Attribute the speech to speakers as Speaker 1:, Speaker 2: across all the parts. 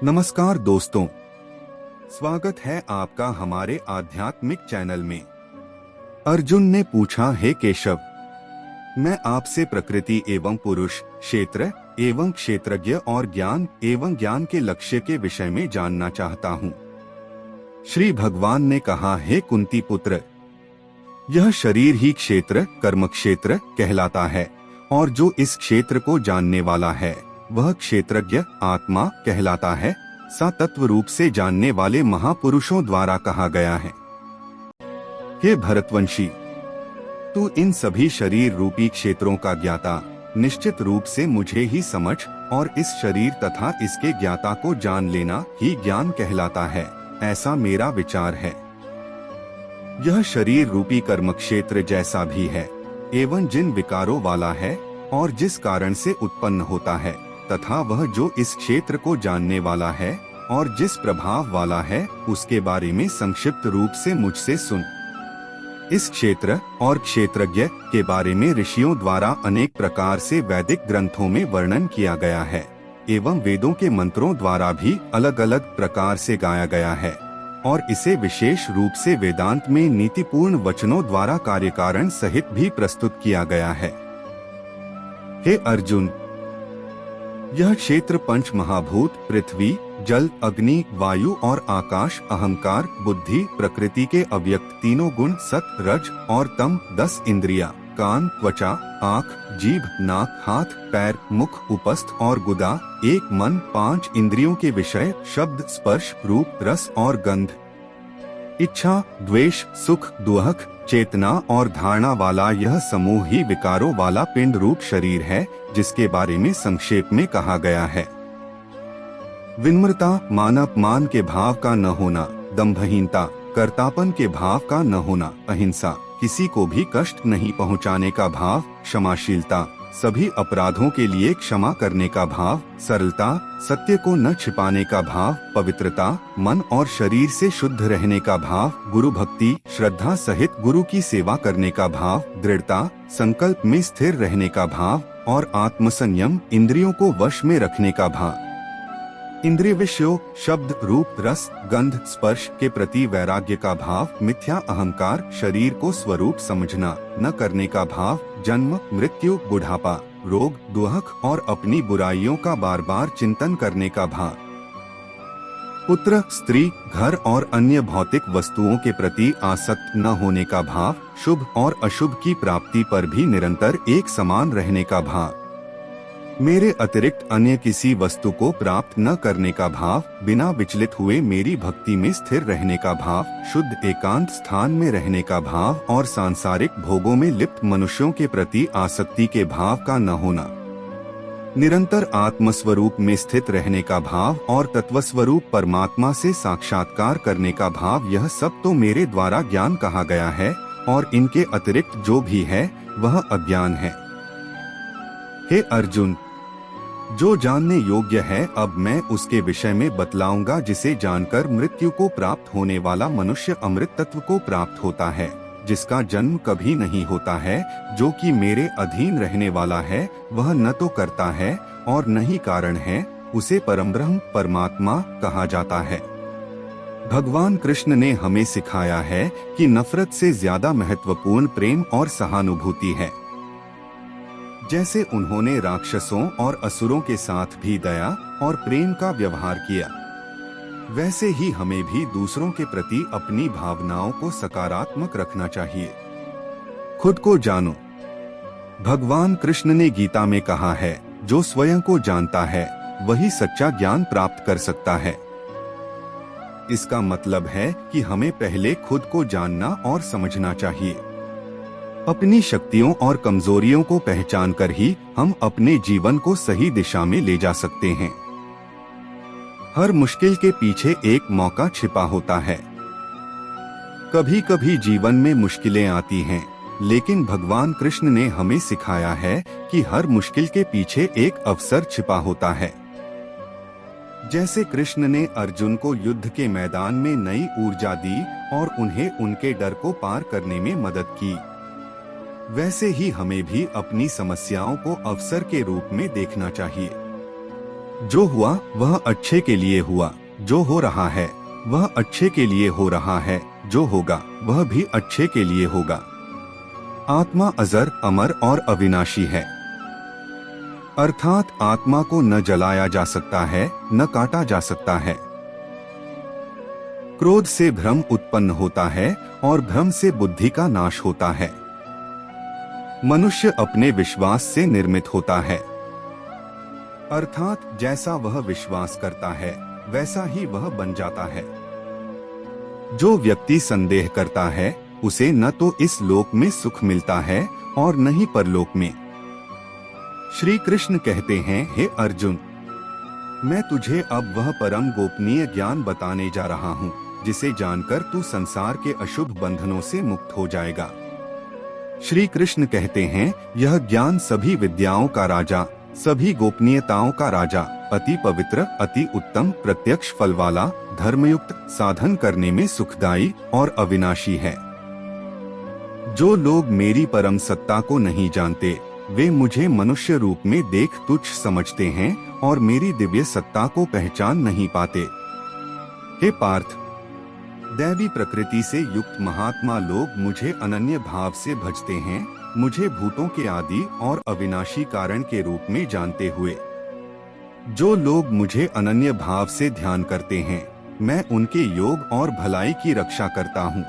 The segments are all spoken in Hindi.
Speaker 1: नमस्कार दोस्तों, स्वागत है आपका हमारे आध्यात्मिक चैनल में। अर्जुन ने पूछा, हे केशव, मैं आपसे प्रकृति एवं पुरुष, क्षेत्र एवं क्षेत्रज्ञ और ज्ञान एवं ज्ञान के लक्ष्य के विषय में जानना चाहता हूँ। श्री भगवान ने कहा, हे कुंती पुत्र, यह शरीर ही क्षेत्र कर्म क्षेत्र कहलाता है और जो इस क्षेत्र को जानने वाला है वह क्षेत्रज्ञ आत्मा कहलाता है। सा तत्व रूप से जानने वाले महापुरुषों द्वारा कहा गया है। हे भरतवंशी, तू इन सभी शरीर रूपी क्षेत्रों का ज्ञाता निश्चित रूप से मुझे ही समझ और इस शरीर तथा इसके ज्ञाता को जान लेना ही ज्ञान कहलाता है, ऐसा मेरा विचार है। यह शरीर रूपी कर्म क्षेत्र जैसा भी है एवं जिन विकारों वाला है और जिस कारण से उत्पन्न होता है, तथा वह जो इस क्षेत्र को जानने वाला है और जिस प्रभाव वाला है, उसके बारे में संक्षिप्त रूप से मुझसे सुन। इस क्षेत्र और क्षेत्रज्ञ के बारे में ऋषियों द्वारा अनेक प्रकार से वैदिक ग्रंथों में वर्णन किया गया है एवं वेदों के मंत्रों द्वारा भी अलग अलग प्रकार से गाया गया है और इसे विशेष रूप से वेदांत में नीतिपूर्ण वचनों द्वारा कार्यकारण सहित भी प्रस्तुत किया गया है। हे अर्जुन, यह क्षेत्र पंच महाभूत पृथ्वी, जल, अग्नि, वायु और आकाश, अहंकार, बुद्धि, प्रकृति के अव्यक्त तीनों गुण सत, रज और तम, 10 इंद्रियां, कान, त्वचा, आँख, जीभ, नाक, हाथ, पैर, मुख, उपस्थ और गुदा, एक मन, 5 इंद्रियों के विषय शब्द, स्पर्श, रूप, रस और गंध, इच्छा, द्वेष, सुख, दुहक, चेतना और धारणा वाला यह समूह ही विकारों वाला पिंड रूप शरीर है, जिसके बारे में संक्षेप में कहा गया है। विनम्रता, मान अपमान के भाव का न होना, दंभहीनता, कर्तापन के भाव का न होना, अहिंसा, किसी को भी कष्ट नहीं पहुंचाने का भाव, क्षमाशीलता, सभी अपराधों के लिए क्षमा करने का भाव, सरलता, सत्य को न छिपाने का भाव, पवित्रता, मन और शरीर से शुद्ध रहने का भाव, गुरु भक्ति, श्रद्धा सहित गुरु की सेवा करने का भाव, दृढ़ता, संकल्प में स्थिर रहने का भाव और आत्मसंयम, इंद्रियों को वश में रखने का भाव। इंद्रिय विषयों शब्द, रूप, रस, गंध, स्पर्श के प्रति वैराग्य का भाव, मिथ्या अहंकार, शरीर को स्वरूप समझना न करने का भाव, जन्म, मृत्यु, बुढ़ापा, रोग, दुहक और अपनी बुराइयों का बार बार चिंतन करने का भाव। पुत्र, स्त्री, घर और अन्य भौतिक वस्तुओं के प्रति आसक्त न होने का भाव, शुभ और अशुभ की प्राप्ति पर भी निरंतर एक समान रहने का भाव। मेरे अतिरिक्त अन्य किसी वस्तु को प्राप्त न करने का भाव, बिना विचलित हुए मेरी भक्ति में स्थिर रहने का भाव, शुद्ध एकांत स्थान में रहने का भाव और सांसारिक भोगों में लिप्त मनुष्यों के प्रति आसक्ति के भाव का न होना, निरंतर आत्मस्वरूप में स्थित रहने का भाव और तत्वस्वरूप परमात्मा से साक्षात्कार करने का भाव, यह सब तो मेरे द्वारा ज्ञान कहा गया है और इनके अतिरिक्त जो भी है वह अज्ञान है। हे अर्जुन, जो जानने योग्य है अब मैं उसके विषय में बतलाऊंगा, जिसे जानकर मृत्यु को प्राप्त होने वाला मनुष्य अमृत तत्व को प्राप्त होता है, जिसका जन्म कभी नहीं होता है, जो कि मेरे अधीन रहने वाला है, वह न तो करता है और न ही कारण है, उसे परमब्रह्म परमात्मा कहा जाता है। भगवान कृष्ण ने हमें सिखाया है कि नफरत से ज्यादा महत्वपूर्ण प्रेम और सहानुभूति है। जैसे उन्होंने राक्षसों और असुरों के साथ भी दया और प्रेम का व्यवहार किया, वैसे ही हमें भी दूसरों के प्रति अपनी भावनाओं को सकारात्मक रखना चाहिए। खुद को जानो। भगवान कृष्ण ने गीता में कहा है, जो स्वयं को जानता है वही सच्चा ज्ञान प्राप्त कर सकता है। इसका मतलब है कि हमें पहले खुद को जानना और समझना चाहिए। अपनी शक्तियों और कमजोरियों को पहचान कर ही हम अपने जीवन को सही दिशा में ले जा सकते हैं। हर मुश्किल के पीछे एक मौका छिपा होता है। कभी कभी जीवन में मुश्किलें आती हैं, लेकिन भगवान कृष्ण ने हमें सिखाया है कि हर मुश्किल के पीछे एक अवसर छिपा होता है। जैसे कृष्ण ने अर्जुन को युद्ध के मैदान में नई ऊर्जा दी और उन्हें उनके डर को पार करने में मदद की, वैसे ही हमें भी अपनी समस्याओं को अवसर के रूप में देखना चाहिए। जो हुआ वह अच्छे के लिए हुआ, जो हो रहा है वह अच्छे के लिए हो रहा है, जो होगा वह भी अच्छे के लिए होगा। आत्मा अजर, अमर और अविनाशी है, अर्थात आत्मा को न जलाया जा सकता है, न काटा जा सकता है। क्रोध से भ्रम उत्पन्न होता है और भ्रम से बुद्धि का नाश होता है। मनुष्य अपने विश्वास से निर्मित होता है, अर्थात जैसा वह विश्वास करता है वैसा ही वह बन जाता है। जो व्यक्ति संदेह करता है उसे न तो इस लोक में सुख मिलता है और न ही परलोक में। श्री कृष्ण कहते हैं, हे अर्जुन, मैं तुझे अब वह परम गोपनीय ज्ञान बताने जा रहा हूँ जिसे जानकर तू संसार के अशुभ बंधनों से मुक्त हो जाएगा। श्री कृष्ण कहते हैं, यह ज्ञान सभी विद्याओं का राजा, सभी गोपनीयताओं का राजा, अति पवित्र, अति उत्तम, प्रत्यक्ष फल वाला, धर्मयुक्त, साधन करने में सुखदायी और अविनाशी है। जो लोग मेरी परम सत्ता को नहीं जानते वे मुझे मनुष्य रूप में देख तुच्छ समझते हैं और मेरी दिव्य सत्ता को पहचान नहीं पाते। हे पार्थ, दैवी प्रकृति से युक्त महात्मा लोग मुझे अनन्य भाव से भजते हैं, मुझे भूतों के आदि और अविनाशी कारण के रूप में जानते हुए। जो लोग मुझे अनन्य भाव से ध्यान करते हैं मैं उनके योग और भलाई की रक्षा करता हूँ।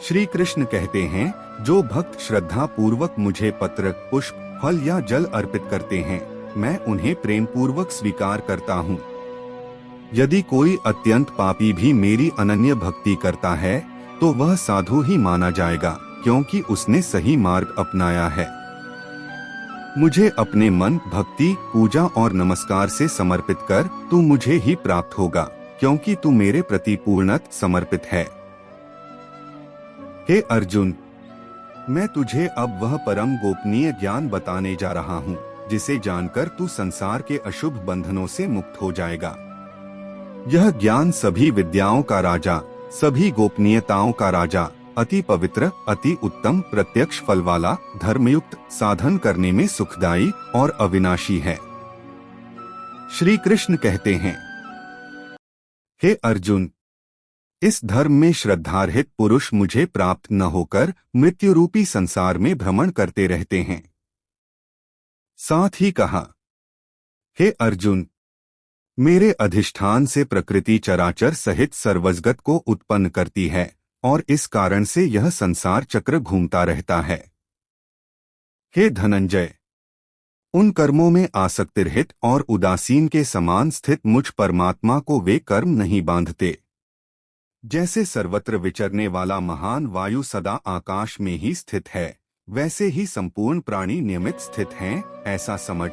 Speaker 1: श्री कृष्ण कहते हैं, जो भक्त श्रद्धा पूर्वक मुझे पत्र, पुष्प, फल या जल अर्पित करते हैं मैं उन्हें प्रेम पूर्वक स्वीकार करता हूँ। यदि कोई अत्यंत पापी भी मेरी अनन्य भक्ति करता है तो वह साधु ही माना जाएगा, क्योंकि उसने सही मार्ग अपनाया है। मुझे अपने मन, भक्ति, पूजा और नमस्कार से समर्पित कर तू मुझे ही प्राप्त होगा, क्योंकि तू मेरे प्रति पूर्णतः समर्पित है। हे अर्जुन, मैं तुझे अब वह परम गोपनीय ज्ञान बताने जा रहा हूँ जिसे जानकर तू संसार के अशुभ बंधनों से मुक्त हो जाएगा। यह ज्ञान सभी विद्याओं का राजा, सभी गोपनीयताओं का राजा, अति पवित्र, अति उत्तम, प्रत्यक्ष फल वाला, धर्मयुक्त, साधन करने में सुखदायी और अविनाशी है। श्री कृष्ण कहते हैं, हे अर्जुन, इस धर्म में श्रद्धारहित पुरुष मुझे प्राप्त न होकर मृत्यु रूपी संसार में भ्रमण करते रहते हैं। साथ ही कहा, हे अर्जुन, मेरे अधिष्ठान से प्रकृति चराचर सहित सर्वजगत को उत्पन्न करती है और इस कारण से यह संसार चक्र घूमता रहता है। हे धनंजय, उन कर्मों में आसक्तिरहित और उदासीन के समान स्थित मुझ परमात्मा को वे कर्म नहीं बांधते। जैसे सर्वत्र विचरने वाला महान वायु सदा आकाश में ही स्थित है, वैसे ही संपूर्ण प्राणी नियमित स्थित हैं, ऐसा समझ।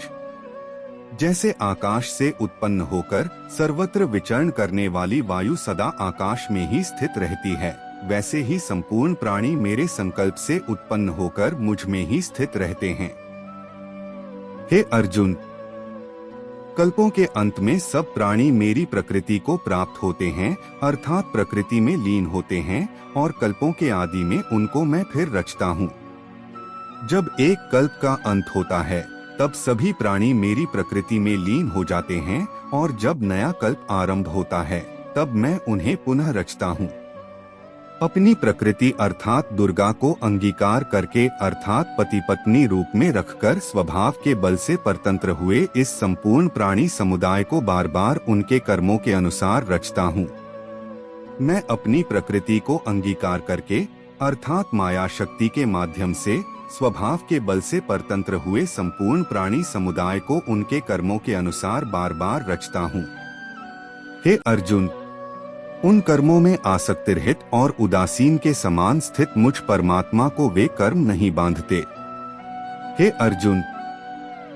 Speaker 1: जैसे आकाश से उत्पन्न होकर सर्वत्र विचरण करने वाली वायु सदा आकाश में ही स्थित रहती है, वैसे ही संपूर्ण प्राणी मेरे संकल्प से उत्पन्न होकर मुझ में ही स्थित रहते हैं। हे अर्जुन, कल्पों के अंत में सब प्राणी मेरी प्रकृति को प्राप्त होते हैं, अर्थात प्रकृति में लीन होते हैं, और कल्पों के आदि में उनको मैं फिर रचता हूँ। जब एक कल्प का अंत होता है तब सभी प्राणी मेरी प्रकृति में लीन हो जाते हैं, और जब नया कल्प आरंभ होता है तब मैं उन्हें पुनः रचता हूँ। अपनी प्रकृति अर्थात दुर्गा को अंगीकार करके अर्थात पति पत्नी रूप में रखकर स्वभाव के बल से परतंत्र हुए इस संपूर्ण प्राणी समुदाय को बार बार उनके कर्मों के अनुसार रचता हूँ। मैं अपनी प्रकृति को अंगीकार करके अर्थात माया शक्ति के माध्यम से स्वभाव के बल से परतंत्र हुए संपूर्ण प्राणी समुदाय को उनके कर्मों के अनुसार बार बार रचता हूँ। हे अर्जुन, उन कर्मों में आसक्तिरहित और उदासीन के समान स्थित मुझ परमात्मा को वे कर्म नहीं बांधते। हे अर्जुन,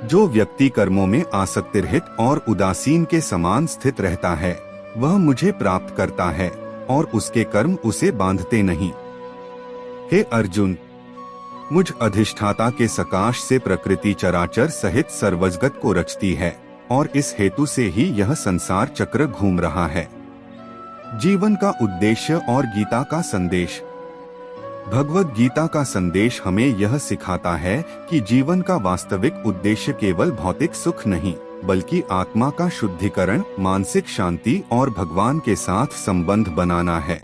Speaker 1: जो व्यक्ति कर्मों में आसक्तिरहित और उदासीन के समान स्थित रहता है वह मुझे प्राप्त करता है और उसके कर्म उसे बांधते नहीं। हे अर्जुन, मुझ अधिष्ठाता के सकाश से प्रकृति चराचर सहित सर्वजगत को रचती है और इस हेतु से ही यह संसार चक्र घूम रहा है। जीवन का उद्देश्य और गीता का संदेश। भगवद गीता का संदेश हमें यह सिखाता है कि जीवन का वास्तविक उद्देश्य केवल भौतिक सुख नहीं बल्कि आत्मा का शुद्धिकरण, मानसिक शांति और भगवान के साथ संबंध बनाना है।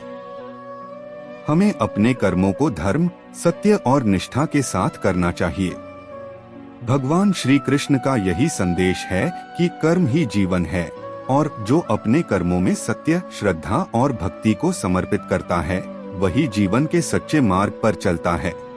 Speaker 1: हमें अपने कर्मों को धर्म, सत्य और निष्ठा के साथ करना चाहिए। भगवान श्री कृष्ण का यही संदेश है कि कर्म ही जीवन है और जो अपने कर्मों में सत्य, श्रद्धा और भक्ति को समर्पित करता है वही जीवन के सच्चे मार्ग पर चलता है।